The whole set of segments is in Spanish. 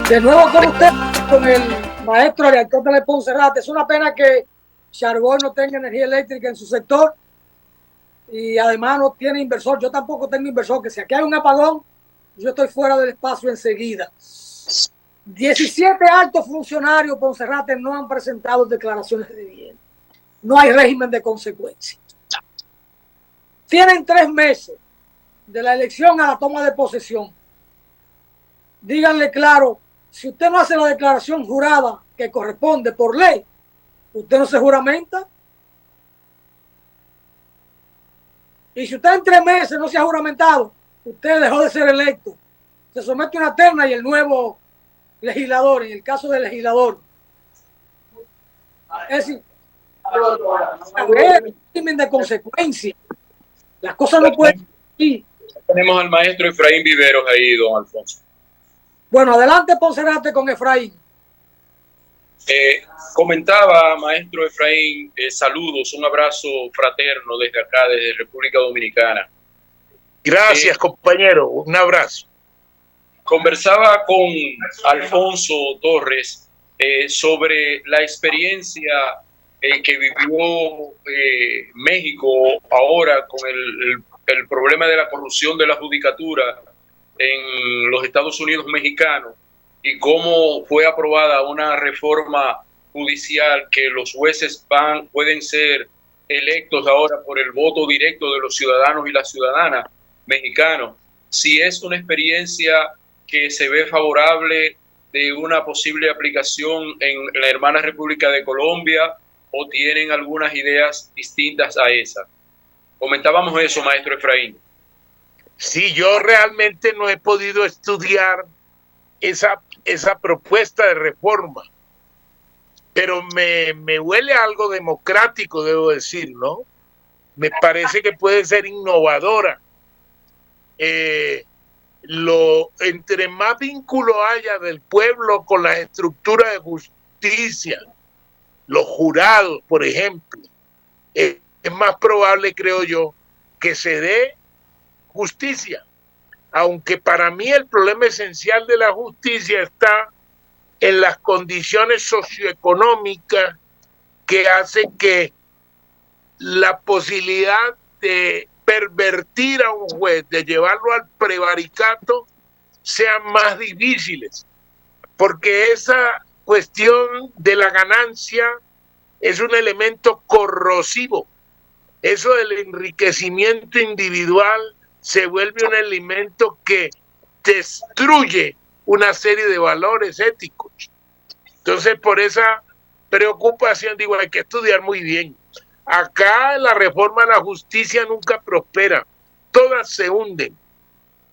De nuevo con usted, con el maestro Aristóteles Ponserrate. Es una pena que Charbón no tenga energía eléctrica en su sector y además no tiene inversor. Yo tampoco tengo inversor, que si aquí hay un apagón, yo estoy fuera del espacio enseguida. 17 altos funcionarios Ponserrate no han presentado declaraciones de bien. No hay régimen de consecuencia. Tienen 3 meses de la elección a la toma de posesión. Díganle claro, si usted no hace la declaración jurada que corresponde por ley, usted no se juramenta. Y si usted en 3 meses no se ha juramentado, usted dejó de ser electo. Se somete a una terna y el nuevo legislador, en el caso del legislador, es decir, régimen de consecuencia. Las cosas no pueden ir. Tenemos al maestro Efraín Viveros ahí, don Alfonso. Bueno, adelante Ponserrate con Efraín. Comentaba, maestro Efraín, saludos, un abrazo fraterno desde acá, desde República Dominicana. Gracias, compañero, un abrazo. Conversaba con Alfonso Torres sobre la experiencia que vivió México ahora con el problema de la corrupción de la judicatura en los Estados Unidos mexicanos y cómo fue aprobada una reforma judicial que los jueces pueden ser electos ahora por el voto directo de los ciudadanos y las ciudadanas mexicanos. Si es una experiencia que se ve favorable de una posible aplicación en la hermana República de Colombia o tienen algunas ideas distintas a esa. Comentábamos eso, maestro Efraín. Sí, yo realmente no he podido estudiar esa propuesta de reforma, pero me huele algo democrático, debo decir, ¿no? Me parece que puede ser innovadora. Entre más vínculo haya del pueblo con las estructuras de justicia, los jurados, por ejemplo, es más probable, creo yo, que se dé justicia. Aunque para mí el problema esencial de la justicia está en las condiciones socioeconómicas que hacen que la posibilidad de pervertir a un juez, de llevarlo al prevaricato, sean más difíciles. Porque esa cuestión de la ganancia es un elemento corrosivo. Eso del enriquecimiento individual se vuelve un elemento que destruye una serie de valores éticos. Entonces, por esa preocupación, digo, hay que estudiar muy bien. Acá la reforma a la justicia nunca prospera, todas se hunden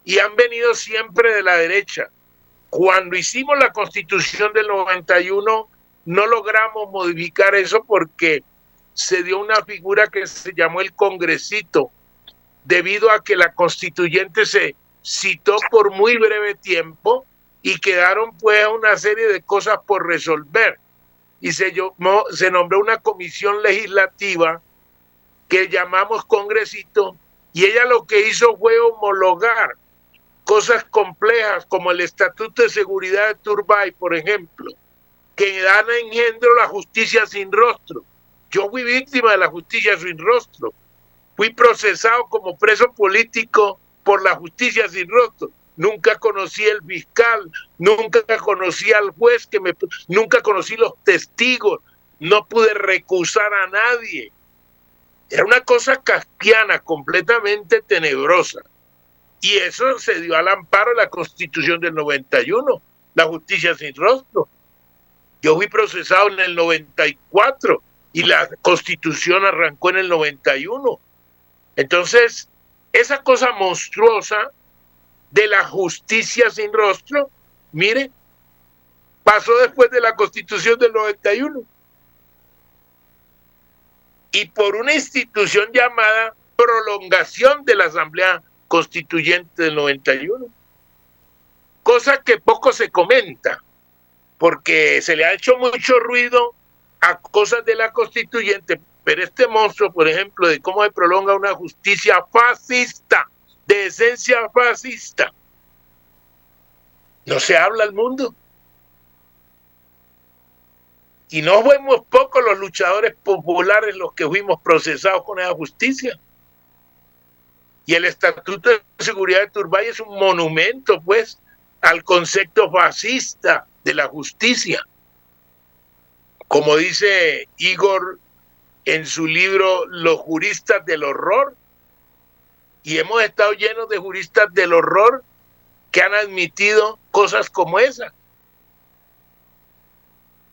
y han venido siempre de la derecha. Cuando hicimos la Constitución del 91, no logramos modificar eso porque se dio una figura que se llamó el Congresito, debido a que la constituyente se citó por muy breve tiempo y quedaron pues una serie de cosas por resolver. Y se nombró una comisión legislativa que llamamos Congresito, y ella lo que hizo fue homologar cosas complejas como el Estatuto de Seguridad de Turbay, por ejemplo, que dan engendro la justicia sin rostro. Yo fui víctima de la justicia sin rostro. Fui procesado como preso político por la justicia sin rostro. Nunca conocí al fiscal, nunca conocí al juez, nunca conocí los testigos, no pude recusar a nadie. Era una cosa kafkiana, completamente tenebrosa. Y eso se dio al amparo de la Constitución del 91, la justicia sin rostro. Yo fui procesado en el 94 y la Constitución arrancó en el 91. Entonces, esa cosa monstruosa de la justicia sin rostro, mire, pasó después de la Constitución del 91. Y por una institución llamada prolongación de la Asamblea Constituyente del 91. Cosa que poco se comenta, porque se le ha hecho mucho ruido a cosas de la Constituyente, pero este monstruo, por ejemplo, de cómo se prolonga una justicia fascista, de esencia fascista, no se habla al mundo. Y no fuimos pocos los luchadores populares los que fuimos procesados con esa justicia. Y el Estatuto de Seguridad de Turbay es un monumento, pues, al concepto fascista de la justicia. Como dice Igor en su libro Los juristas del horror, y hemos estado llenos de juristas del horror que han admitido cosas como esa.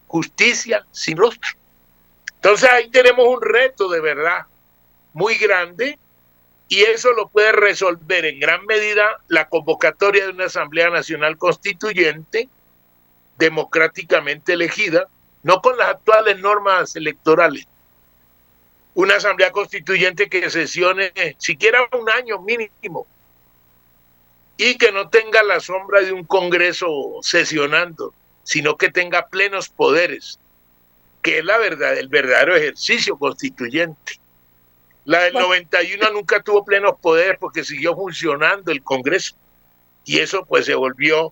Justicia sin rostro. Entonces ahí tenemos un reto de verdad muy grande, y eso lo puede resolver en gran medida la convocatoria de una Asamblea Nacional Constituyente democráticamente elegida, no con las actuales normas electorales. Una Asamblea Constituyente que sesione siquiera un año mínimo y que no tenga la sombra de un Congreso sesionando, sino que tenga plenos poderes, que es la verdad, el verdadero ejercicio constituyente. La del 91 nunca tuvo plenos poderes porque siguió funcionando el Congreso, y eso pues se volvió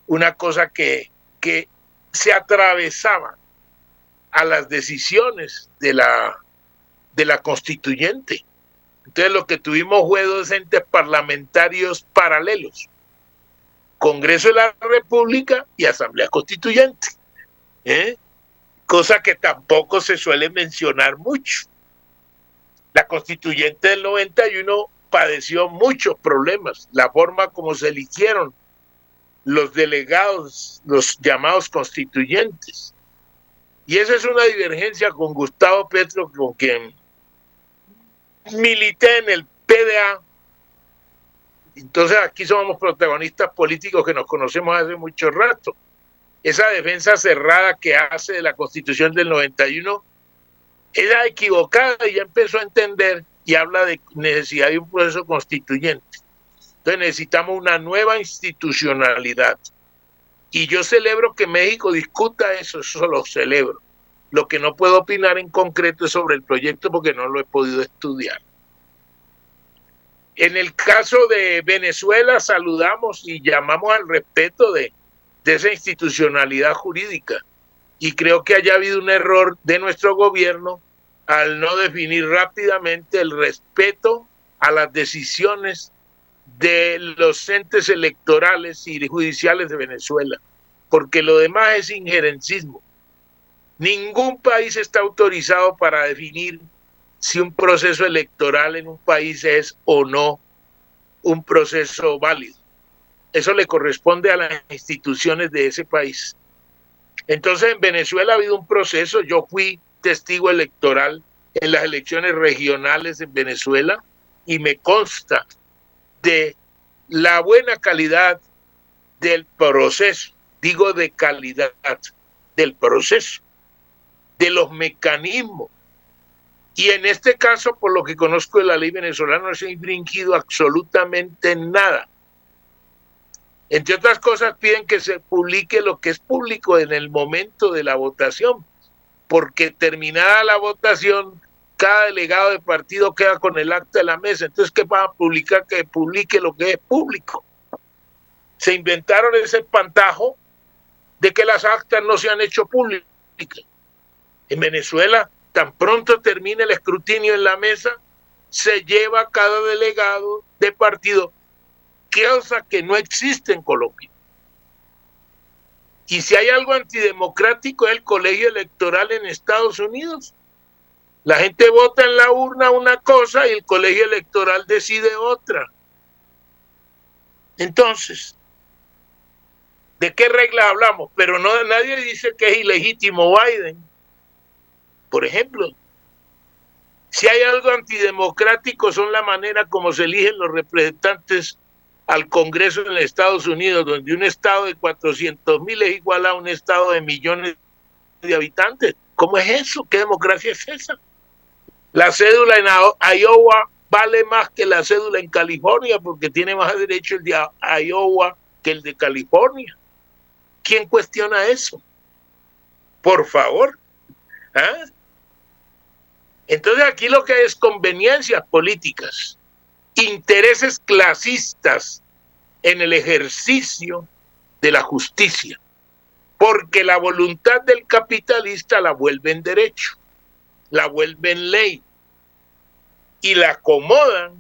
una cosa que se atravesaba a las decisiones de la constituyente. Entonces lo que tuvimos fue dos entes parlamentarios paralelos: Congreso de la República y Asamblea Constituyente, cosa que tampoco se suele mencionar mucho. La constituyente del 91 padeció muchos problemas, la forma como se eligieron los delegados, los llamados constituyentes. Y esa es una divergencia con Gustavo Petro, con quien milité en el PDA. Entonces aquí somos protagonistas políticos que nos conocemos hace mucho rato. Esa defensa cerrada que hace de la Constitución del 91 era equivocada, y ya empezó a entender y habla de necesidad de un proceso constituyente. Entonces necesitamos una nueva institucionalidad. Y yo celebro que México discuta eso lo celebro. Lo que no puedo opinar en concreto es sobre el proyecto porque no lo he podido estudiar. En el caso de Venezuela saludamos y llamamos al respeto de esa institucionalidad jurídica. Y creo que haya habido un error de nuestro gobierno al no definir rápidamente el respeto a las decisiones de los entes electorales y judiciales de Venezuela, porque lo demás es injerencismo. Ningún país está autorizado para definir si un proceso electoral en un país es o no un proceso válido. Eso le corresponde a las instituciones de ese país. Entonces en Venezuela ha habido un proceso. Yo fui testigo electoral en las elecciones regionales en Venezuela y me consta de la buena calidad del proceso, digo de calidad del proceso, de los mecanismos. Y en este caso, por lo que conozco de la ley venezolana, no se ha infringido absolutamente nada. Entre otras cosas, piden que se publique lo que es público en el momento de la votación, porque terminada la votación, cada delegado de partido queda con el acta de la mesa. Entonces, ¿qué van a publicar? Que publique lo que es público. Se inventaron ese espantajo de que las actas no se han hecho públicas. En Venezuela, tan pronto termine el escrutinio en la mesa, se lleva cada delegado de partido, cosa que no existe en Colombia. Y si hay algo antidemocrático es el colegio electoral en Estados Unidos. La gente vota en la urna una cosa y el colegio electoral decide otra. Entonces, ¿de qué reglas hablamos? Pero no, nadie dice que es ilegítimo Biden. Por ejemplo, si hay algo antidemocrático son la manera como se eligen los representantes al Congreso en Estados Unidos, donde un estado de 400,000 es igual a un estado de millones de habitantes. ¿Cómo es eso? ¿Qué democracia es esa? La cédula en Iowa vale más que la cédula en California porque tiene más derecho el de Iowa que el de California. ¿Quién cuestiona eso? Por favor. ¿Ah? Entonces aquí lo que es conveniencias políticas, intereses clasistas en el ejercicio de la justicia. porque la voluntad del capitalista la vuelven derecho, la vuelven ley y la acomodan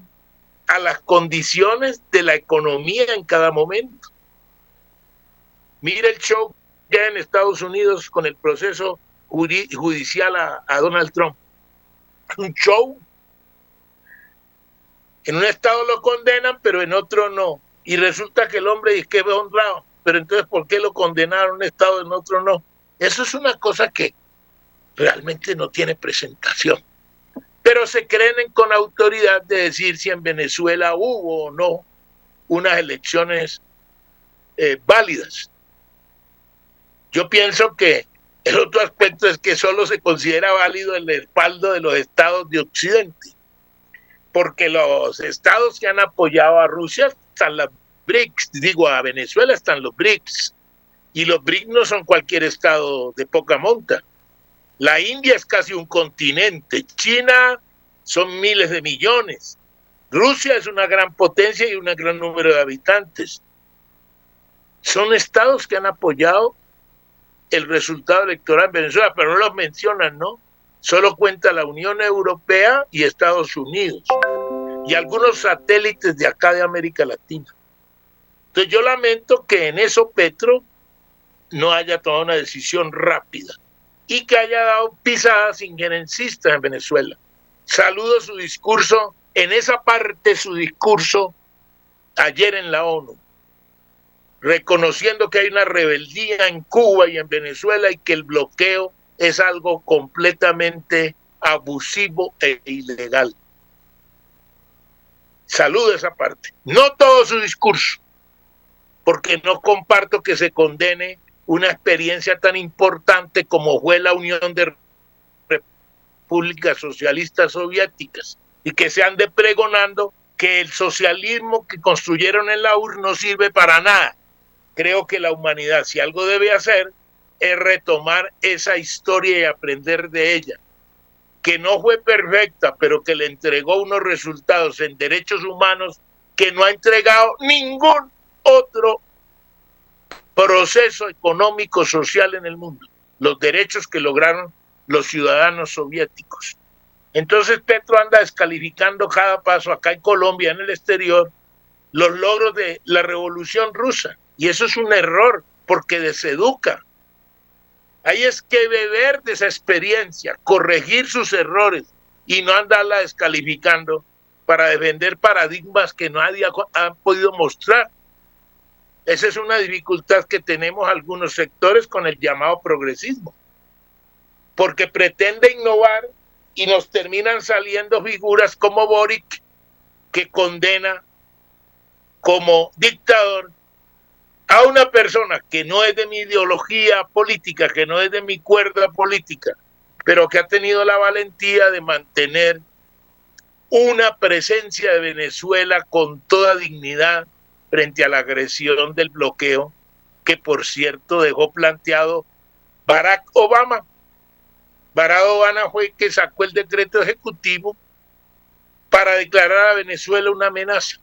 a las condiciones de la economía en cada momento. Mira el show que hay en Estados Unidos con el proceso judicial a Donald Trump. Un show. En un estado lo condenan, pero en otro no. Y resulta que el hombre es que es honrado. Pero entonces, ¿por qué lo condenaron en un estado y en otro no? Eso es una cosa que realmente no tiene presentación. Pero se creen con autoridad de decir si en Venezuela hubo o no unas elecciones válidas. Yo pienso que el otro aspecto es que solo se considera válido el respaldo de los estados de Occidente, porque los estados que han apoyado a Rusia están las BRICS, digo, a Venezuela están los BRICS, y los BRICS no son cualquier estado de poca monta. La India es casi un continente, China son miles de millones, Rusia es una gran potencia y un gran número de habitantes. Son estados que han apoyado el resultado electoral en Venezuela, pero no los mencionan, ¿no? Solo cuenta la Unión Europea y Estados Unidos y algunos satélites de acá de América Latina. Entonces yo lamento que en eso Petro no haya tomado una decisión rápida y que haya dado pisadas injerencistas en Venezuela. Saludo su discurso, en esa parte su discurso ayer en la ONU, reconociendo que hay una rebeldía en Cuba y en Venezuela y que el bloqueo es algo completamente abusivo e ilegal. Saludo esa parte. No todo su discurso, porque no comparto que se condene una experiencia tan importante como fue la Unión de Repúblicas Socialistas Soviéticas y que se ande pregonando que el socialismo que construyeron en la URSS no sirve para nada. Creo que la humanidad, si algo debe hacer, es retomar esa historia y aprender de ella, que no fue perfecta, pero que le entregó unos resultados en derechos humanos que no ha entregado ningún otro proceso económico social en el mundo, los derechos que lograron los ciudadanos soviéticos. Entonces Petro anda descalificando cada paso acá en Colombia, en el exterior, los logros de la revolución rusa. Y eso es un error, porque deseduca. Ahí es que beber de esa experiencia, corregir sus errores y no andarla descalificando para defender paradigmas que nadie ha podido mostrar. Esa es una dificultad que tenemos algunos sectores con el llamado progresismo, porque pretende innovar y nos terminan saliendo figuras como Boric, que condena como dictador a una persona que no es de mi ideología política, que no es de mi cuerda política, pero que ha tenido la valentía de mantener una presencia de Venezuela con toda dignidad frente a la agresión del bloqueo, que por cierto dejó planteado Barack Obama. Barack Obama fue el que sacó el decreto ejecutivo para declarar a Venezuela una amenaza.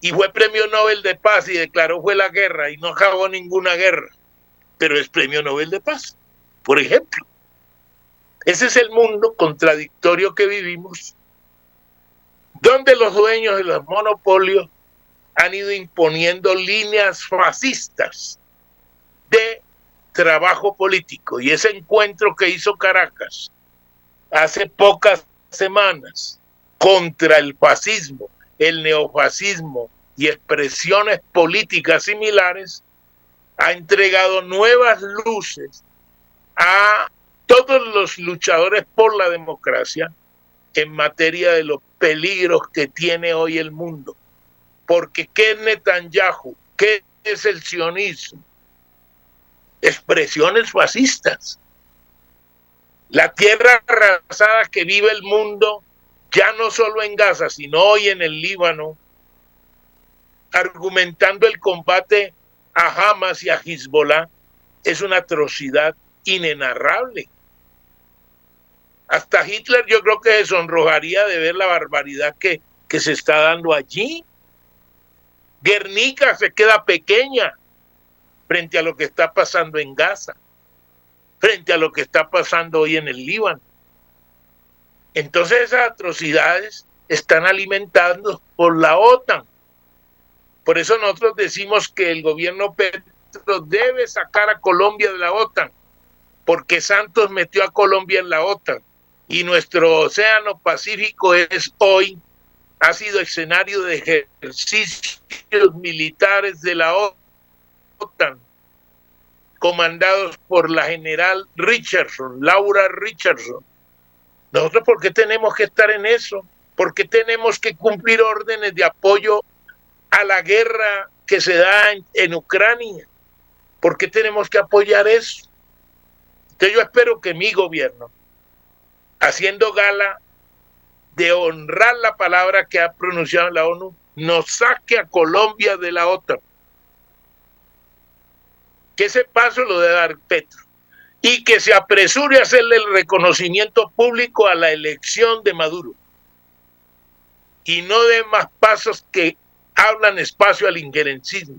Y fue premio Nobel de Paz y declaró fue la guerra y no acabó ninguna guerra, pero es premio Nobel de Paz, por ejemplo. Ese es el mundo contradictorio que vivimos, donde los dueños de los monopolios han ido imponiendo líneas fascistas de trabajo político. Y ese encuentro que hizo Caracas hace pocas semanas contra el fascismo, el neofascismo y expresiones políticas similares, ha entregado nuevas luces a todos los luchadores por la democracia en materia de los peligros que tiene hoy el mundo. Porque ¿qué es Netanyahu? ¿Qué es el sionismo? Expresiones fascistas. La tierra arrasada que vive el mundo, ya no solo en Gaza, sino hoy en el Líbano, argumentando el combate a Hamas y a Hezbollah, es una atrocidad inenarrable. Hasta Hitler yo creo que se sonrojaría de ver la barbaridad que se está dando allí. Guernica se queda pequeña frente a lo que está pasando en Gaza, frente a lo que está pasando hoy en el Líbano. Entonces esas atrocidades están alimentadas por la OTAN. Por eso nosotros decimos que el gobierno Petro debe sacar a Colombia de la OTAN, porque Santos metió a Colombia en la OTAN y nuestro océano Pacífico ha sido escenario de ejercicios militares de la OTAN, comandados por la general Richardson, Laura Richardson. ¿Nosotros por qué tenemos que estar en eso? ¿Por qué tenemos que cumplir órdenes de apoyo a la guerra que se da en Ucrania? ¿Por qué tenemos que apoyar eso? Entonces yo espero que mi gobierno, haciendo gala de honrar la palabra que ha pronunciado la ONU, nos saque a Colombia de la OTAN. Que ese paso lo debe dar Petro. Y que se apresure a hacerle el reconocimiento público a la elección de Maduro. Y no dé más pasos que hablan espacio al injerencismo.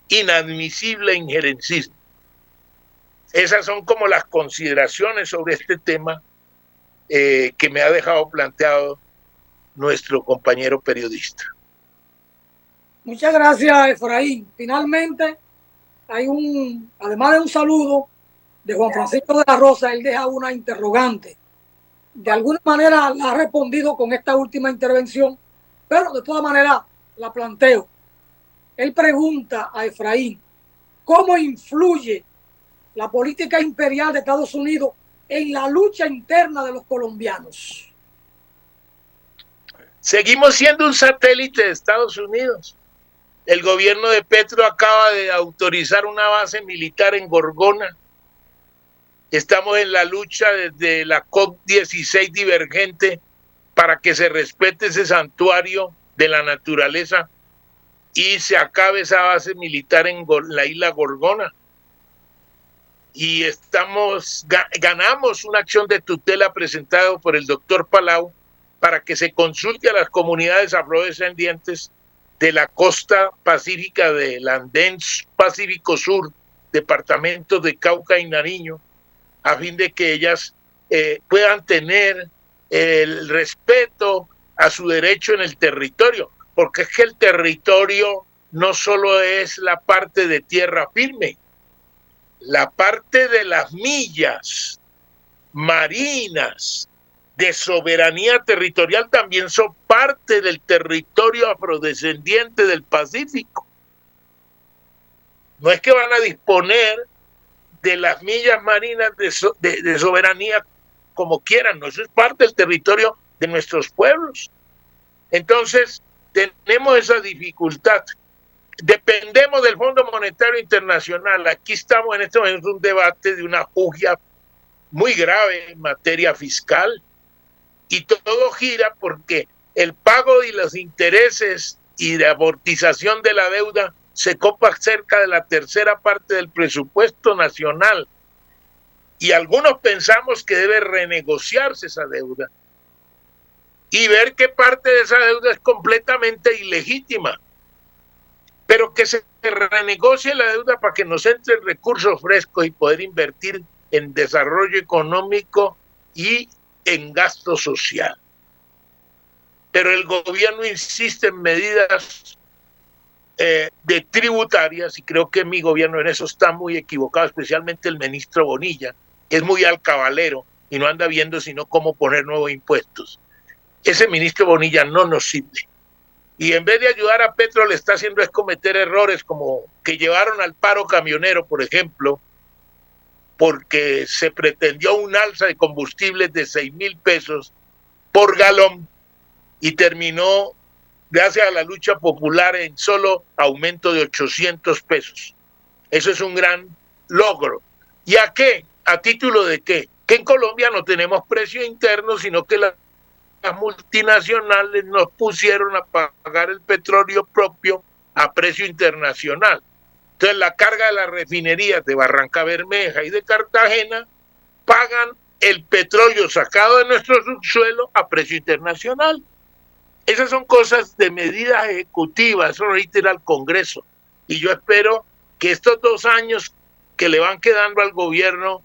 Inadmisible injerencismo. Esas son como las consideraciones sobre este tema que me ha dejado planteado nuestro compañero periodista. Muchas gracias, Efraín. Finalmente, además de un saludo de Juan Francisco de la Rosa, él deja una interrogante. De alguna manera la ha respondido con esta última intervención, pero de todas maneras la planteo. Él pregunta a Efraín, ¿cómo influye la política imperial de Estados Unidos en la lucha interna de los colombianos? Seguimos siendo un satélite de Estados Unidos. El gobierno de Petro acaba de autorizar una base militar en Gorgona. Estamos en la lucha desde la COP16 divergente para que se respete ese santuario de la naturaleza y se acabe esa base militar en la isla Gorgona. Y ganamos una acción de tutela presentada por el doctor Palau para que se consulte a las comunidades afrodescendientes de la costa pacífica del Andén Pacífico Sur, departamentos de Cauca y Nariño, a fin de que ellas puedan tener el respeto a su derecho en el territorio, porque es que el territorio no solo es la parte de tierra firme, la parte de las millas marinas de soberanía territorial también son parte del territorio afrodescendiente del Pacífico. No es que van a disponer de las millas marinas de soberanía como quieran, no, eso es parte del territorio de nuestros pueblos. Entonces, tenemos esa dificultad. Dependemos del Fondo Monetario Internacional. Aquí estamos en este momento en un debate de una puja muy grave en materia fiscal y todo gira porque el pago y los intereses y la amortización de la deuda se copa cerca de la tercera parte del presupuesto nacional y algunos pensamos que debe renegociarse esa deuda y ver qué parte de esa deuda es completamente ilegítima, pero que se renegocie la deuda para que nos entren recursos frescos y poder invertir en desarrollo económico y en gasto social. Pero el gobierno insiste en medidas de tributarias y creo que mi gobierno en eso está muy equivocado, especialmente el ministro Bonilla, que es muy alcabalero y no anda viendo sino cómo poner nuevos impuestos. Ese ministro Bonilla no nos sirve. Y en vez de ayudar a Petro, le está haciendo es cometer errores como que llevaron al paro camionero, por ejemplo, porque se pretendió un alza de combustibles de 6,000 pesos por galón y terminó, gracias a la lucha popular, en solo aumento de 800 pesos. Eso es un gran logro. ¿Y a qué? ¿A título de qué? Que en Colombia no tenemos precio interno, sino que las multinacionales nos pusieron a pagar el petróleo propio a precio internacional. Entonces la carga de las refinerías de Barranca Bermeja y de Cartagena pagan el petróleo sacado de nuestro subsuelo a precio internacional. Esas son cosas de medidas ejecutivas, eso necesita ir al Congreso. Y yo espero que estos 2 años que le van quedando al gobierno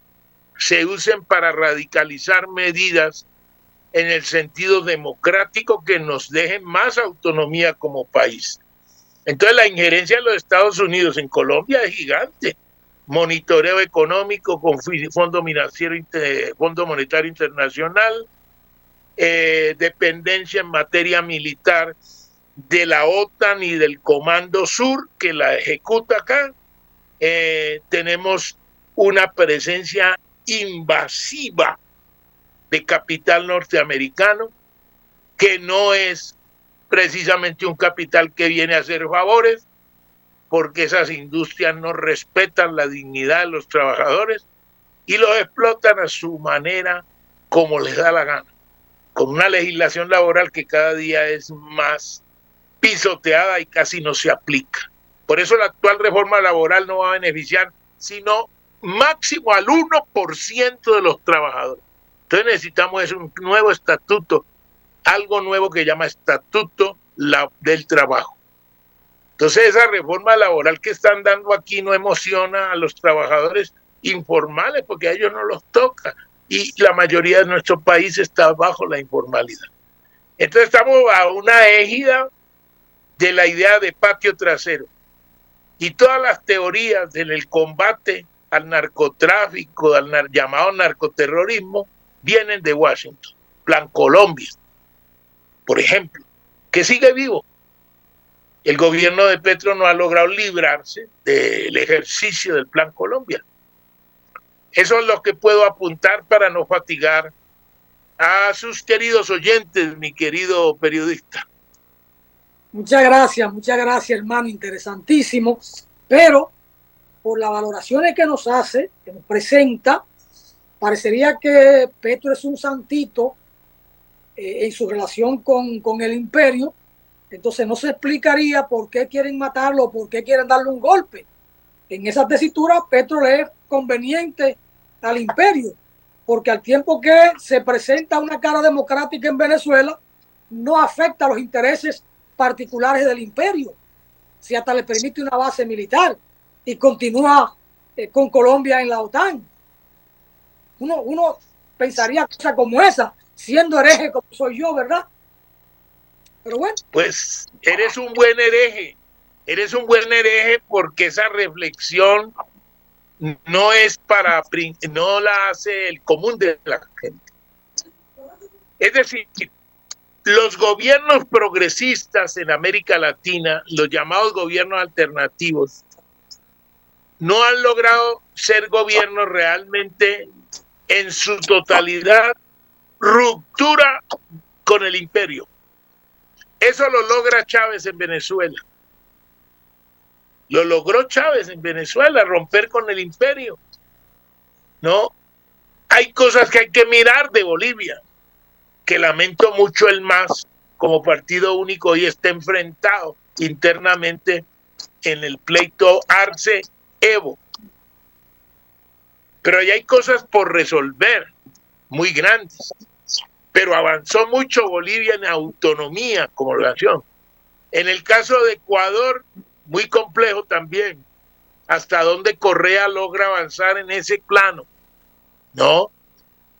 se usen para radicalizar medidas en el sentido democrático que nos dejen más autonomía como país. Entonces la injerencia de los Estados Unidos en Colombia es gigante. Monitoreo económico con Fondo Monetario Internacional, dependencia en materia militar de la OTAN y del Comando Sur que la ejecuta acá. Tenemos una presencia invasiva de capital norteamericano que no es precisamente un capital que viene a hacer favores, porque esas industrias no respetan la dignidad de los trabajadores y los explotan a su manera como les da la gana, con una legislación laboral que cada día es más pisoteada y casi no se aplica. Por eso la actual reforma laboral no va a beneficiar sino máximo al 1% de los trabajadores. Entonces necesitamos un nuevo estatuto, algo nuevo que llama Estatuto del Trabajo. Entonces esa reforma laboral que están dando aquí no emociona a los trabajadores informales porque a ellos no los toca y la mayoría de nuestro país está bajo la informalidad. Entonces estamos a una égida de la idea de patio trasero y todas las teorías del combate al narcotráfico, al llamado narcoterrorismo, vienen de Washington. Plan Colombia, por ejemplo, que sigue vivo. El gobierno de Petro no ha logrado librarse del ejercicio del Plan Colombia. Eso es lo que puedo apuntar para no fatigar a sus queridos oyentes, mi querido periodista. Muchas gracias, hermano, interesantísimo, pero por las valoraciones que nos hace, que nos presenta, parecería que Petro es un santito en su relación con el imperio. Entonces no se explicaría por qué quieren matarlo o por qué quieren darle un golpe. En esas tesituras Petro le es conveniente al imperio, porque al tiempo que se presenta una cara democrática en Venezuela, no afecta a los intereses particulares del imperio, si hasta le permite una base militar y continúa con Colombia en la OTAN. Uno pensaría cosas como esa, siendo hereje como soy yo, ¿verdad? Pero bueno. Pues eres un buen hereje porque esa reflexión no la hace el común de la gente. Es decir, los gobiernos progresistas en América Latina, los llamados gobiernos alternativos, no han logrado ser gobiernos realmente en su totalidad ruptura con el imperio. Eso lo logra Chávez en Venezuela. Lo logró Chávez en Venezuela, romper con el imperio. ¿No? Hay cosas que hay que mirar de Bolivia, que lamento mucho el MAS como partido único y está enfrentado internamente en el pleito Arce-Evo. Pero ahí hay cosas por resolver, muy grandes. Pero avanzó mucho Bolivia en autonomía como nación. En el caso de Ecuador, muy complejo también. Hasta dónde Correa logra avanzar en ese plano, ¿no?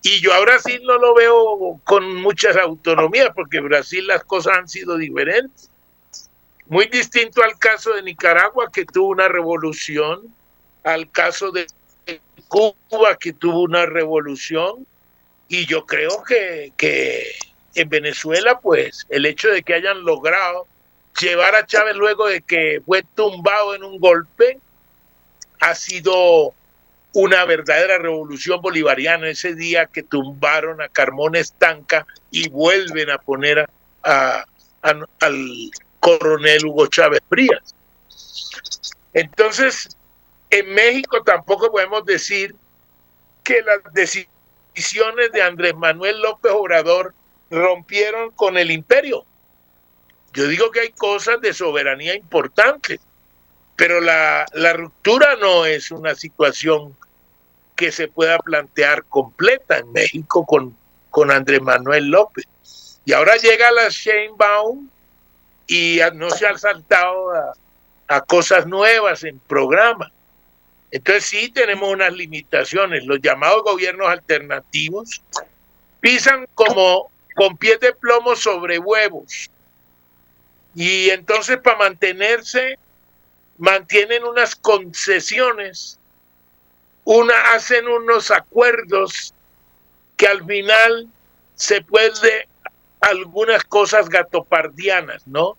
Y yo a Brasil no lo veo con muchas autonomías, porque en Brasil las cosas han sido diferentes. Muy distinto al caso de Nicaragua, que tuvo una revolución, al caso de Cuba, que tuvo una revolución. Y yo creo que en Venezuela, pues, el hecho de que hayan logrado llevar a Chávez luego de que fue tumbado en un golpe, ha sido una verdadera revolución bolivariana. Ese día que tumbaron a Carmón Estanca y vuelven a poner al coronel Hugo Chávez Frías. Entonces, en México tampoco podemos decir que las decisiones de Andrés Manuel López Obrador rompieron con el imperio. Yo digo que hay cosas de soberanía importantes, pero la ruptura no es una situación que se pueda plantear completa en México con Andrés Manuel López. Y ahora llega la Sheinbaum y no se ha saltado a cosas nuevas en programa. Entonces sí tenemos unas limitaciones. Los llamados gobiernos alternativos pisan como con pies de plomo sobre huevos. Y entonces para mantenerse, mantienen unas concesiones, hacen unos acuerdos que al final se puede algunas cosas gatopardianas, ¿no?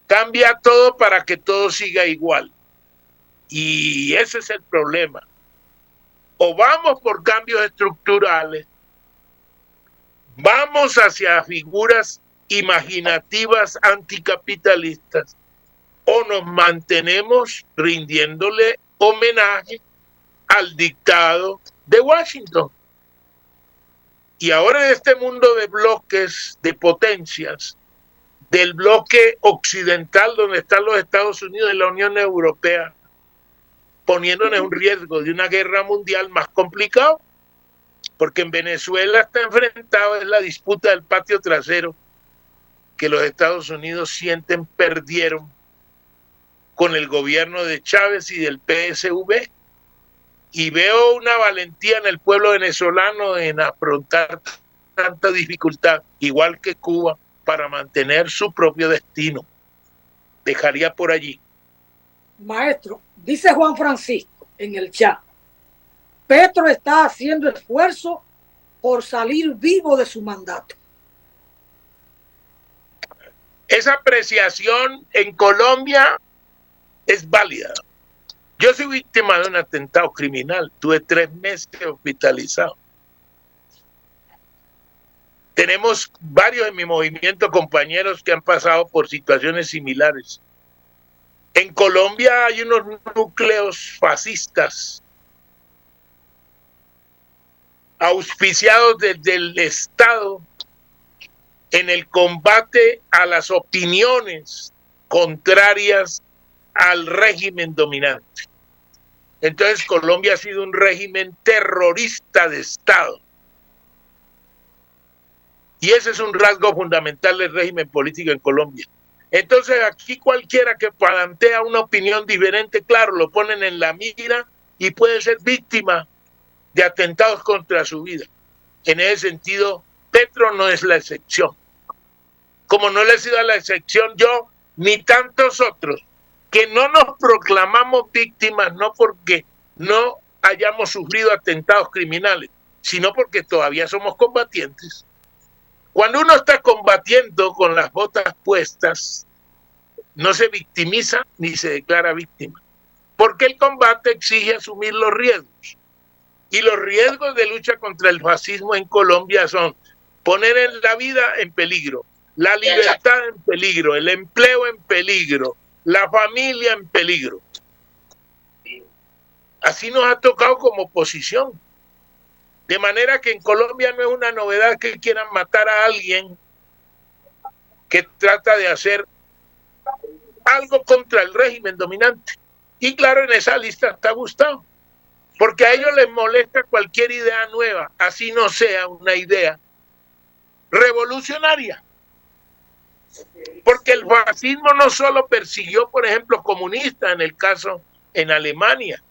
Cambia todo para que todo siga igual. Y ese es el problema. O vamos por cambios estructurales, vamos hacia figuras imaginativas anticapitalistas, o nos mantenemos rindiéndole homenaje al dictado de Washington. Y ahora en este mundo de bloques, de potencias, del bloque occidental donde están los Estados Unidos y la Unión Europea, poniéndonos en un riesgo de una guerra mundial más complicado, porque en Venezuela está enfrentado es la disputa del patio trasero que los Estados Unidos sienten perdieron con el gobierno de Chávez y del PSV. Y veo una valentía en el pueblo venezolano en afrontar tanta dificultad, igual que Cuba, para mantener su propio destino. Dejaría por allí. Maestro, dice Juan Francisco en el chat, Petro está haciendo esfuerzo por salir vivo de su mandato. Esa apreciación en Colombia es válida. Yo soy víctima de un atentado criminal. Tuve 3 meses hospitalizado. Tenemos varios en mi movimiento compañeros que han pasado por situaciones similares. En Colombia hay unos núcleos fascistas auspiciados desde el Estado en el combate a las opiniones contrarias al régimen dominante. Entonces Colombia ha sido un régimen terrorista de Estado. Y ese es un rasgo fundamental del régimen político en Colombia. Entonces aquí cualquiera que plantea una opinión diferente, claro, lo ponen en la mira y puede ser víctima de atentados contra su vida. En ese sentido, Petro no es la excepción. Como no le he sido la excepción yo, ni tantos otros, que no nos proclamamos víctimas, no porque no hayamos sufrido atentados criminales, sino porque todavía somos combatientes. Cuando uno está combatiendo con las botas puestas, no se victimiza ni se declara víctima, porque el combate exige asumir los riesgos. Y los riesgos de lucha contra el fascismo en Colombia son poner la vida en peligro, la libertad en peligro, el empleo en peligro, la familia en peligro. Así nos ha tocado como oposición. De manera que en Colombia no es una novedad que quieran matar a alguien que trata de hacer algo contra el régimen dominante. Y claro, en esa lista está Gustavo, porque a ellos les molesta cualquier idea nueva, así no sea una idea revolucionaria. Porque el fascismo no solo persiguió, por ejemplo, comunistas, en el caso en Alemania.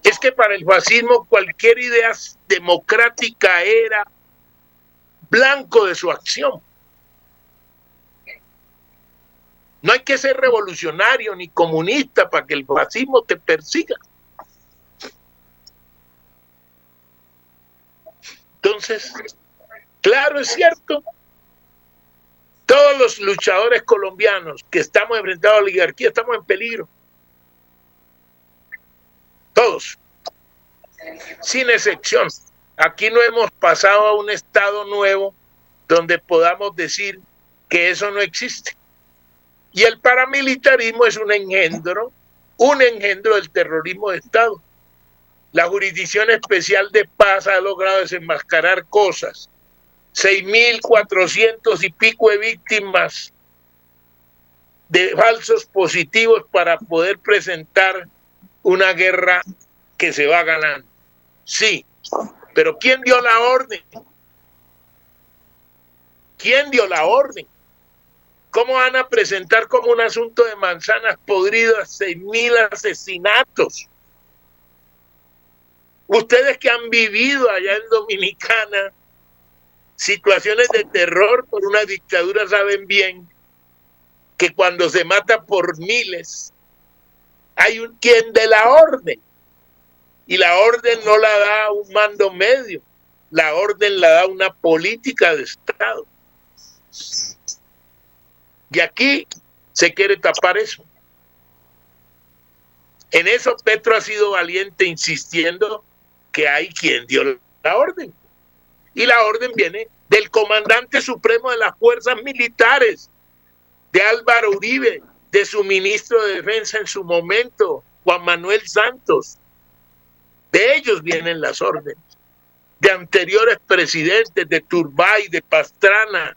Es que para el fascismo cualquier idea democrática era blanco de su acción. No hay que ser revolucionario ni comunista para que el fascismo te persiga. Entonces, claro, es cierto. Todos los luchadores colombianos que estamos enfrentados a la oligarquía estamos en peligro. Todos, sin excepción. Aquí no hemos pasado a un estado nuevo donde podamos decir que eso no existe. Y el paramilitarismo es un engendro del terrorismo de Estado. La Jurisdicción Especial de Paz ha logrado desenmascarar cosas. 6.400 y pico de víctimas de falsos positivos para poder presentar una guerra que se va ganando. Sí, pero ¿quién dio la orden? ¿Quién dio la orden? ¿Cómo van a presentar como un asunto de manzanas podridas 6.000 asesinatos? Ustedes que han vivido allá en Dominicana situaciones de terror por una dictadura saben bien que cuando se mata por miles hay quien de la orden, y la orden no la da un mando medio, la orden la da una política de Estado. Y aquí se quiere tapar eso. En eso Petro ha sido valiente insistiendo que hay quien dio la orden. Y la orden viene del comandante supremo de las fuerzas militares, de Álvaro Uribe, de su ministro de Defensa en su momento, Juan Manuel Santos. De ellos vienen las órdenes. De anteriores presidentes, de Turbay, de Pastrana,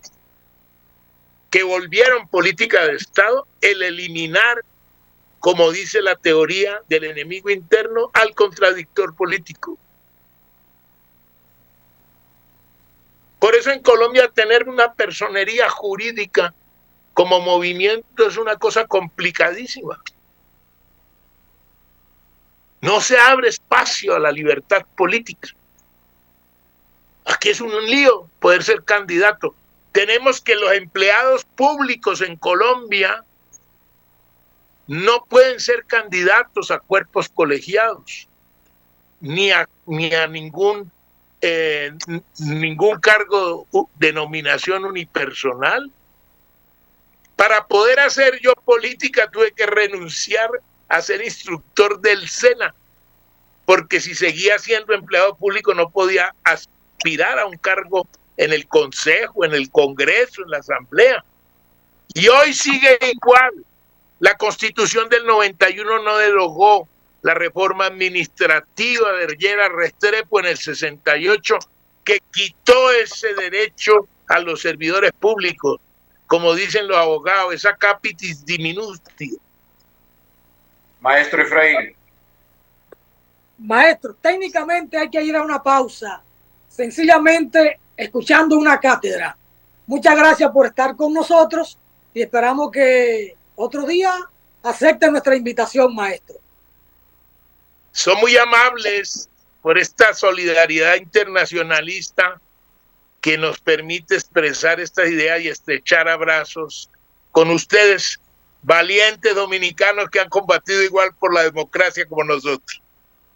que volvieron política de Estado el eliminar, como dice la teoría del enemigo interno, al contradictor político. Por eso en Colombia tener una personería jurídica como movimiento es una cosa complicadísima. No se abre espacio a la libertad política. Aquí es un lío poder ser candidato. Tenemos que los empleados públicos en Colombia no pueden ser candidatos a cuerpos colegiados, ni a ningún cargo de nominación unipersonal. Para poder hacer yo política tuve que renunciar a ser instructor del SENA, porque si seguía siendo empleado público no podía aspirar a un cargo en el Consejo, en el Congreso, en la Asamblea. Y hoy sigue igual. La Constitución del 91 no derogó la reforma administrativa de Llera Restrepo en el 68, que quitó ese derecho a los servidores públicos, como dicen los abogados, esa capitis diminuti. Maestro Efraín. Maestro, técnicamente hay que ir a una pausa, sencillamente escuchando una cátedra. Muchas gracias por estar con nosotros y esperamos que otro día acepten nuestra invitación, maestro. Son muy amables por esta solidaridad internacionalista que nos permite expresar estas ideas y estrechar abrazos con ustedes, valientes dominicanos que han combatido igual por la democracia como nosotros.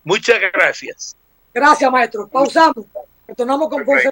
Muchas gracias. Gracias, maestro. Pausamos. Retornamos con Ponce.